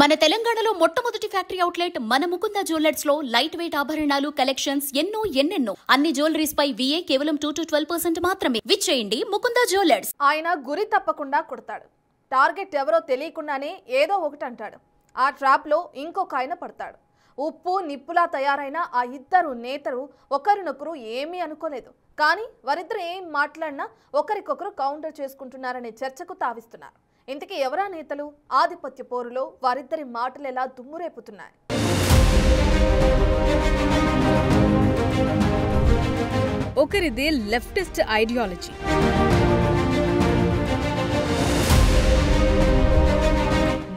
మన తెలంగాణలో మొట్టమొదటి ఫ్యాక్టరీ అవుట్లెట్ మన ముకుంద జ్యువెలర్స్ లో లైట్ వెయిట్ ఆభరణాలు కలెక్షన్స్ ఎన్నెన్నో అన్ని జ్యువెలరీస్ పై VA కేవలం 2 to 12% మాత్రమే. విచ్చేయండి ముకుంద జ్యువెలర్స్. ఆయన గురి తప్పకుండా కొడతాడు. టార్గెట్ ఎవరో తెలియకుండానే ఏదో ఒకటి అంటాడు. ఆ ట్రాప్ లో ఇంకొక ఆయన పడతాడు. ఉప్పు నిప్పులా తయారైన ఆ ఇద్దరు నేతలు ఒకరినొకరు ఏమీ అనుకోలేదు. కానీ వారిద్దరు ఏం మాట్లాడినా ఒకరికొకరు కౌంటర్ చేసుకుంటున్నారనే చర్చకు తావిస్తున్నారు. ఇంతకీ ఎవరా నేతలు? ఆధిపత్య పోరులో వారిద్దరి మాటలు ఎలా దుమ్మురేపుతున్నాయి? ఒకరిది లెఫ్టిస్ట్ ఐడియాలజీ,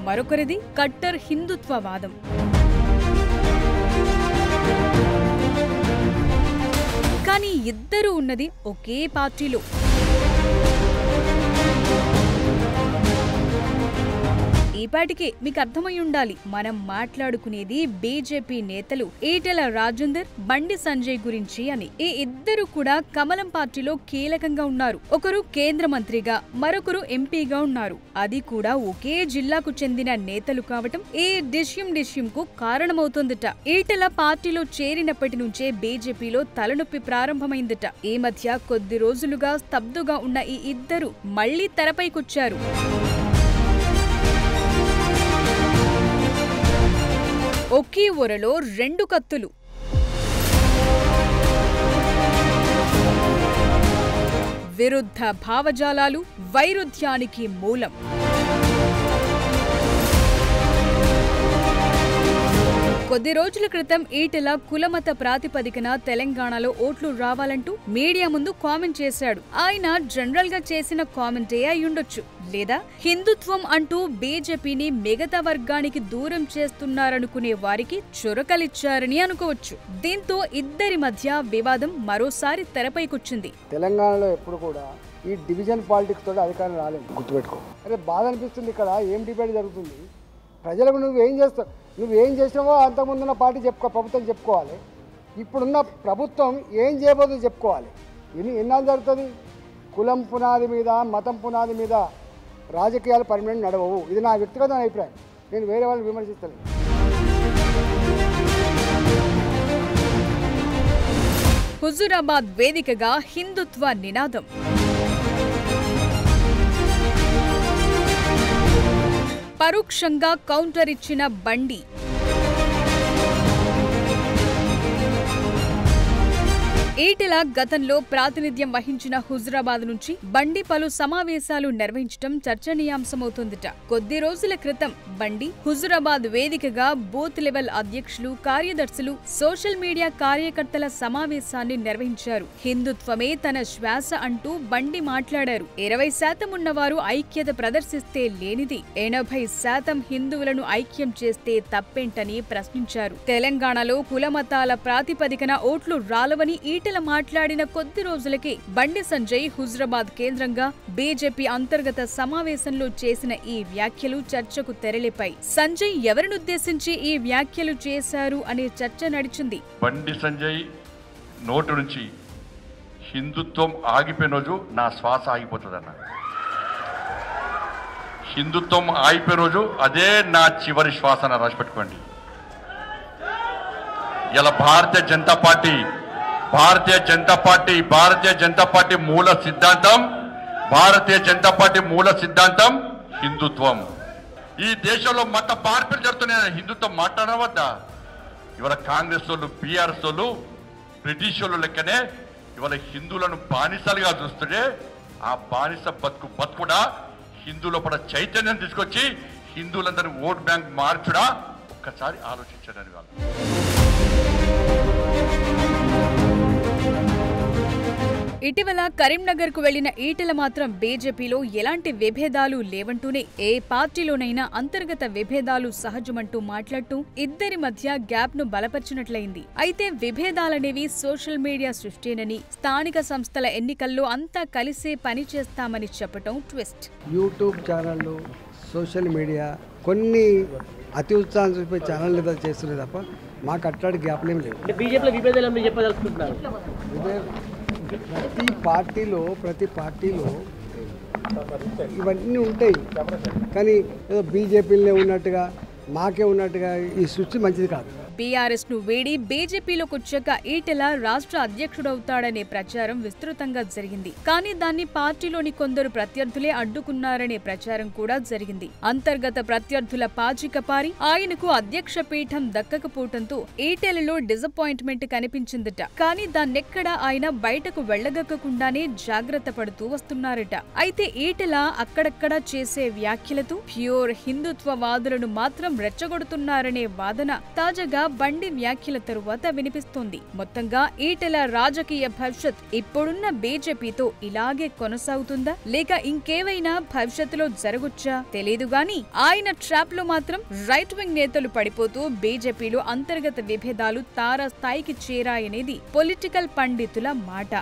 మరొకరిది కట్టర్ హిందుత్వవాదం. కానీ ఇద్దరు ఉన్నది ఒకే పార్టీలో. ఈపాటికే మీకు అర్థమై ఉండాలి, మనం మాట్లాడుకునేది బీజేపీ నేతలు ఈటెల రాజేందర్, బండి సంజయ్ గురించి అని. ఈ ఇద్దరు కూడా కమలం పార్టీలో కీలకంగా ఉన్నారు. ఒకరు కేంద్ర మంత్రిగా, మరొకరు ఎంపీగా ఉన్నారు. అది కూడా ఒకే జిల్లాకు చెందిన నేతలు కావటం ఈ డిష్యం కు కారణమవుతోందట. ఈటెల పార్టీలో చేరినప్పటి నుంచే బీజేపీలో తలనొప్పి ప్రారంభమైందట. ఈ మధ్య కొద్ది రోజులుగా స్తబ్దుగా ఉన్న ఈ ఇద్దరు మళ్లీ తెరపైకొచ్చారు. ఒకే ఊరలో రెండు కత్తులు. విరుద్ధ భావజాలాలు వైరుధ్యానికి మూలం. కొద్ది రోజుల క్రితం ఈటెల కులమత ప్రాతిపదికన తెలంగాణలో ఓట్లు రావాలంటూ మీడియా ముందు కామెంట్ చేశాడు. ఆయన జనరల్ గా చేసిన కామెంటే అయ్యుండొచ్చు, లేదా హిందుత్వం అంటూ బీజేపీని మిగతా వర్గానికి దూరం చేస్తున్నారనుకునే వారికి చురకలిచ్చారని అనుకోవచ్చు. దీంతో ఇద్దరి మధ్య వివాదం మరోసారి తెరపైకొచ్చింది. తెలంగాణలో ఎప్పుడు కూడా ఈ డివిజన్ పాలిటిక్స్ తోటి అధికారం రాలేదు, గుర్తుపెట్టుకో. అరే బాధ అనిపిస్తుంది, ఇక్కడ ఏం డిబేట్ జరుగుతుంది, ప్రజలకు నువ్వేం చేసినావో అంతకుముందున్న పార్టీ ప్రభుత్వం చెప్పుకోవాలి, ఇప్పుడున్న ప్రభుత్వం ఏం చేయబోతుందో చెప్పుకోవాలి. ఎన్నాళ్ళు జరుగుతుంది? కులం పునాది మీద, మతం పునాది మీద రాజకీయాలు పర్మనెంట్ నడవవు. ఇది నా వ్యక్తిగత అభిప్రాయం, నేను వేరే వాళ్ళని విమర్శిస్తలేను. హుజూరాబాద్ వేదికగా హిందుత్వ నినాదం. పరోక్షంగా కౌంటర్ ఇచ్చిన బండి. ఈటెల గతంలో ప్రాతినిధ్యం వహించిన హుజూరాబాద్ నుంచి బండి పలు సమావేశాలు నిర్వహించడం చర్చనీయాంశమవుతోందట. కొద్ది రోజుల క్రితం బండి హుజూరాబాద్ వేదికగా బూత్ లెవెల్ అధ్యక్షులు, కార్యదర్శులు, సోషల్ మీడియా కార్యకర్తల సమావేశాన్ని నిర్వహించారు. హిందుత్వమే తన శ్వాస అంటూ బండి మాట్లాడారు. 20% ఉన్నవారు ఐక్యత ప్రదర్శిస్తే లేనిది 80% హిందువులను ఐక్యం చేస్తే తప్పేంటని ప్రశ్నించారు. తెలంగాణలో కులమతాల ప్రాతిపదికన ఓట్లు రాలవని ఈటెల మాట్లాడిన కొద్ది రోజులకే బండి సంజయ్ హుజూరాబాద్ కేంద్రంగా బీజేపీ అంతర్గత సమావేశంలో చేసిన ఈ వ్యాఖ్యలు చర్చకు తెరలేపాయి. సంజయ్ ఎవరినుద్దేశించి ఈ వ్యాఖ్యలు చేశారు అనే చర్చ నడిచింది. బండి సంజయ్ నోటు నుంచి హిందుత్వం ఆగిపోయిన రోజు నా శ్వాస ఆగిపోతుందన్న. హిందుత్వం ఆగిపోయిన రోజు అదే నా చివరి శ్వాస అని రాసిపెట్టుకోండి. ఇలా భారతీయ జనతా పార్టీ మూల సిద్ధాంతం హిందుత్వం. ఈ దేశంలో మత మార్పులు జరుగుతున్నాయి, హిందుత్వం మాట్లాడవద్దా? ఇవాళ కాంగ్రెస్ వాళ్ళు, బీఆర్ఎస్ వాళ్ళు, బ్రిటిష్ వాళ్ళు లెక్కనే ఇవాళ హిందువులను బానిసలుగా చూస్తుంటే ఆ బానిస బతుకుడా హిందువుల పడ చైతన్యం తీసుకొచ్చి హిందువులందరినీ ఓట్ బ్యాంక్ మార్చుడా? ఒక్కసారి ఆలోచించడానికి వాళ్ళు. ఇటీవల కరీంనగర్ కు వెళ్లిన ఈటెల మాత్రం బీజేపీలో ఎలాంటి విభేదాలు లేవంటూనే ఏ పార్టీలోనైనా అంతర్గత విభేదాలు సహజమంటూ మాట్లాడుతూ ఇద్దరి మధ్య గ్యాప్ ను బలపరిచినట్లయింది. అయితే విభేదాలనేవి సోషల్ మీడియా సృష్టినని, స్థానిక సంస్థల ఎన్నికల్లో అంతా కలిసే పని చేస్తామని చెప్పటం ట్విస్ట్. యూట్యూబ్ ఛానళ్ళు, సోషల్ మీడియా కొన్ని అతి ఉత్సాహం చూపే ఛానల్ చేస్తున్నాయి తప్ప మాకు అట్లాంటి గ్యాప్లు ఏం లేవు. ప్రతి పార్టీలో ఇవన్నీ ఉంటాయి, కానీ ఏదో బీజేపీలో ఉన్నట్టుగా మాకే ఉన్నట్టుగా ఈ సృష్టి మంచిది కాదు. బీఆర్ఎస్ ను వీడి బీజేపీలోకి వచ్చాక ఈటెల రాష్ట్ర అధ్యక్షుడవుతాడనే ప్రచారం విస్తృతంగా జరిగింది. కానీ దాన్ని పార్టీలోని కొందరు ప్రత్యర్థులే అడ్డుకున్నారనే ప్రచారం కూడా జరిగింది. అంతర్గత ప్రత్యర్థుల పాచికపారి ఆయనకు అధ్యక్ష పీఠం దక్కకపోవడంతో ఈటెలలో డిసప్పాయింట్మెంట్ కనిపించిందట. కానీ దాన్నెక్కడా ఆయన బయటకు వెళ్లగక్కకుండానే జాగ్రత్త పడుతూ వస్తున్నారట. అయితే ఈటెల అక్కడక్కడా చేసే వ్యాఖ్యలతో ప్యూర్ హిందుత్వవాదులను మాత్రం రెచ్చగొడుతున్నారనే వాదన తాజాగా బండి వ్యాఖ్యల తరువాత వినిపిస్తోంది. మొత్తంగా ఈటెల రాజకీయ భవిష్యత్ ఇప్పుడున్న బీజేపీతో ఇలాగే కొనసాగుతుందా లేక ఇంకేవైనా భవిష్యత్తులో జరగొచ్చా తెలీదు గాని ఆయన ట్రాప్ లో మాత్రం రైట్ వింగ్ నేతలు పడిపోతూ బీజేపీలో అంతర్గత విభేదాలు తారాస్థాయికి చేరాయనేది పొలిటికల్ పండితుల మాట.